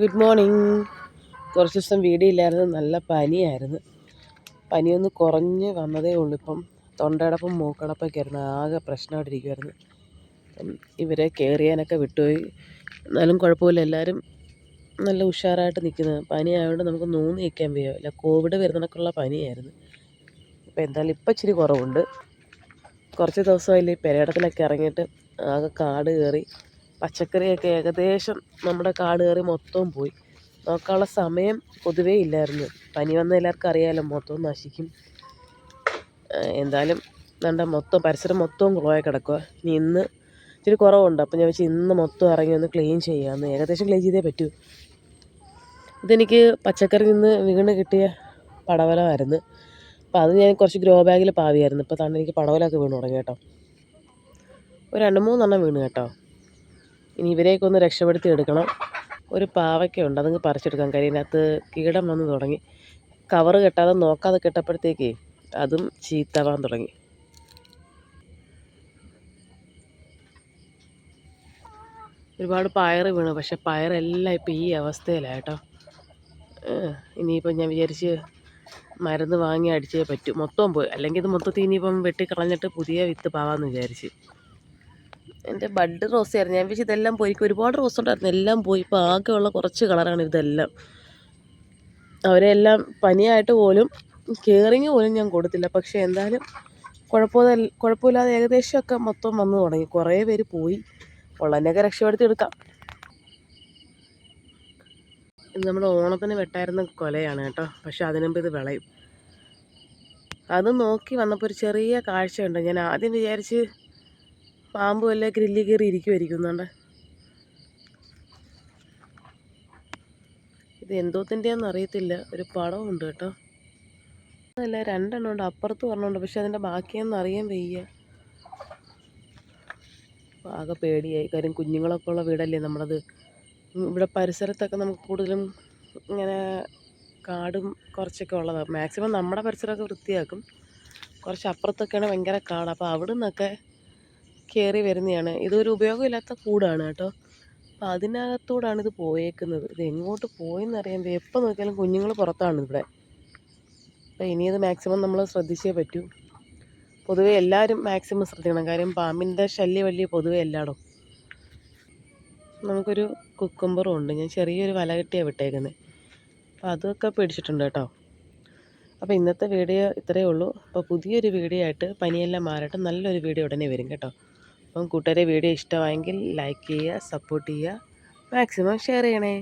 Good morning. കുറച്ച് ദിവസം വീടില്ലായിരുന്നു, നല്ല പനിയായിരുന്നു. പനിയൊന്ന് കുറഞ്ഞ് വന്നതേ ഉള്ളൂ. ഇപ്പം തൊണ്ടയടപ്പും മൂക്കടപ്പൊക്കെ ആയിരുന്നു, ആകെ പ്രശ്നമായിട്ടിരിക്കുമായിരുന്നു. ഇവരെ കയറിയാനൊക്കെ വിട്ടുപോയി. എന്നാലും കുഴപ്പമില്ല, എല്ലാവരും നല്ല ഉഷാറായിട്ട് നിൽക്കുന്നത്. പനി ആയതുകൊണ്ട് നമുക്ക് നൂന്ന് നിൽക്കാൻ വയ്യ. കോവിഡ് വരുന്നതൊക്കെയുള്ള പനിയായിരുന്നു. ഇപ്പം എന്തായാലും ഇപ്പം ഇച്ചിരി കുറവുണ്ട്. കുറച്ച് ദിവസമായില്ലേ പെരയിടത്തിലൊക്കെ ഇറങ്ങിയിട്ട് ആകെ കാട് കയറി. പച്ചക്കറിയൊക്കെ ഏകദേശം നമ്മുടെ കാട് കയറി മൊത്തവും പോയി. നോക്കാനുള്ള സമയം പൊതുവേ ഇല്ലായിരുന്നു. പനി വന്ന എല്ലാവർക്കും അറിയാമല്ലോ, മൊത്തവും നശിക്കും. എന്തായാലും മൊത്തം പരിസരം മൊത്തവും കുളമായി കിടക്കുക. ഇനി ഇന്ന് ഇച്ചിരി കുറവുണ്ട്. അപ്പം ഞാൻ വെച്ച് ഇന്ന് മൊത്തം ഇറങ്ങി ഒന്ന് ക്ലീൻ ചെയ്യാമെന്ന്. ഏകദേശം ക്ലീൻ ചെയ്തേ പറ്റൂ. ഇതെനിക്ക് പച്ചക്കറി നിന്ന് വീണ് കിട്ടിയ പടവലമായിരുന്നു. അപ്പോൾ അത് ഞാൻ കുറച്ച് ഗ്രോ ബാഗിൽ പാവിയായിരുന്നു. ഇപ്പോൾ തന്നെ എനിക്ക് പടവലമൊക്കെ വീണ് തുടങ്ങി കേട്ടോ. ഒരു 2-3 വീണ് കേട്ടോ. ഇനി ഇവരെയൊക്കെ ഒന്ന് രക്ഷപ്പെടുത്തി എടുക്കണം. ഒരു പാവയ്ക്കുണ്ട്, അതങ്ങ് പറിച്ചെടുക്കാം. കരിയിനകത്ത് കീടം വന്ന് തുടങ്ങി. കവറ് കെട്ടാതെ നോക്കാതെ കെട്ടപ്പോഴത്തേക്കേ അതും ചീത്തവാൻ തുടങ്ങി. ഒരുപാട് പയർ വീണു, പക്ഷെ പയറെല്ലാം ഇപ്പം ഈ അവസ്ഥയിലാണ് കേട്ടോ. ഇനിയിപ്പം ഞാൻ വിചാരിച്ച് മരുന്ന് വാങ്ങി അടിച്ചേ പറ്റൂ. മൊത്തവും പോയി, അല്ലെങ്കിൽ ഇത് മൊത്തത്തിൽ ഇനിയിപ്പം വെട്ടിക്കളഞ്ഞിട്ട് പുതിയ വിത്ത് പാവാമെന്ന് വിചാരിച്ച്. എൻ്റെ ബഡ് റോസായിരുന്നു. ഞാൻ വിചാരിച്ചു ഇതെല്ലാം പോയി. എനിക്ക് ഒരുപാട് റോസ് ഉണ്ടായിരുന്നു, എല്ലാം പോയി. ഇപ്പോൾ ആകെയുള്ള കുറച്ച് കളറാണ് ഇതെല്ലാം. അവരെല്ലാം പനിയായിട്ട് പോലും കെയറിങ് പോലും ഞാൻ കൊടുത്തില്ല. പക്ഷേ എന്തായാലും കുഴപ്പമില്ലാതെ ഏകദേശമൊക്കെ മൊത്തം വന്നു തുടങ്ങി. കുറേ പേര് പോയി. ഉള്ളതിനെയൊക്കെ രക്ഷപ്പെടുത്തി എടുക്കാം. ഇത് നമ്മൾ ഓണത്തിന് വെട്ടായിരുന്ന കൊലയാണ് കേട്ടോ. പക്ഷെ അതിനുമ്പ് ഇത് വിളയും. അത് നോക്കി വന്നപ്പോൾ ഒരു ചെറിയ കാഴ്ചയുണ്ട്. ഞാൻ ആദ്യം വിചാരിച്ച് പാമ്പ് വല്ല ഗ്രില്ലിൽ കയറി ഇരിക്കുമായിരിക്കുന്നുണ്ട്. ഇത് എന്തോത്തിൻ്റെയാണെന്ന് അറിയത്തില്ല. ഒരു പടമുണ്ട് കേട്ടോ. അതല്ല, 2 ഉണ്ട്, അപ്പുറത്ത് പറഞ്ഞുണ്ട്. പക്ഷെ അതിൻ്റെ ബാക്കിയൊന്നും അറിയാൻ വയ്യ. ആകെ പേടിയായി. കാര്യം കുഞ്ഞുങ്ങളൊക്കെ ഉള്ള വീടല്ലേ നമ്മളത്. ഇവിടെ പരിസരത്തൊക്കെ നമുക്ക് കൂടുതലും ഇങ്ങനെ കാടും കുറച്ചൊക്കെ ഉള്ളതാണ്. മാക്സിമം നമ്മുടെ പരിസരമൊക്കെ വൃത്തിയാക്കും. കുറച്ച് അപ്പുറത്തൊക്കെയാണ് ഭയങ്കര കാട്. അപ്പോൾ അവിടെ നിന്നൊക്കെ കയറി വരുന്നതാണ്. ഇതൊരു ഉപയോഗമില്ലാത്ത കൂടാണ് കേട്ടോ. അപ്പോൾ അതിനകത്തൂടാണ് ഇത് പോയേക്കുന്നത്. ഇത് എങ്ങോട്ട് പോയെന്നറിയാൻ വയ്യ. എപ്പോൾ നോക്കിയാലും കുഞ്ഞുങ്ങൾ പുറത്താണ് ഇവിടെ. അപ്പോൾ ഇനിയത് മാക്സിമം നമ്മൾ ശ്രദ്ധിച്ചേ പറ്റൂ. പൊതുവേ എല്ലാവരും മാക്സിമം ശ്രദ്ധിക്കണം. കാര്യം പാമ്പിൻ്റെ ശല്യം വലിയ പൊതുവേ എല്ലായിടും. നമുക്കൊരു കുക്കുംബറും ഉണ്ട്. ഞാൻ ചെറിയൊരു വല കെട്ടിയാണ് വിട്ടേക്കുന്നത്. അപ്പോൾ അതൊക്കെ പിടിച്ചിട്ടുണ്ട് കേട്ടോ. അപ്പോൾ ഇന്നത്തെ വീഡിയോ ഇത്രയേ ഉള്ളൂ. അപ്പോൾ പുതിയൊരു വീഡിയോ ആയിട്ട് പനിയെല്ലാം മാറട്ടെ, നല്ലൊരു വീഡിയോ ഉടനെ വരും കേട്ടോ. അപ്പം കൂട്ടുകാരെ, വീഡിയോ ഇഷ്ടമായെങ്കിൽ ലൈക്ക് ചെയ്യുക, സപ്പോർട്ട് ചെയ്യുക, മാക്സിമം ഷെയർ ചെയ്യണേ.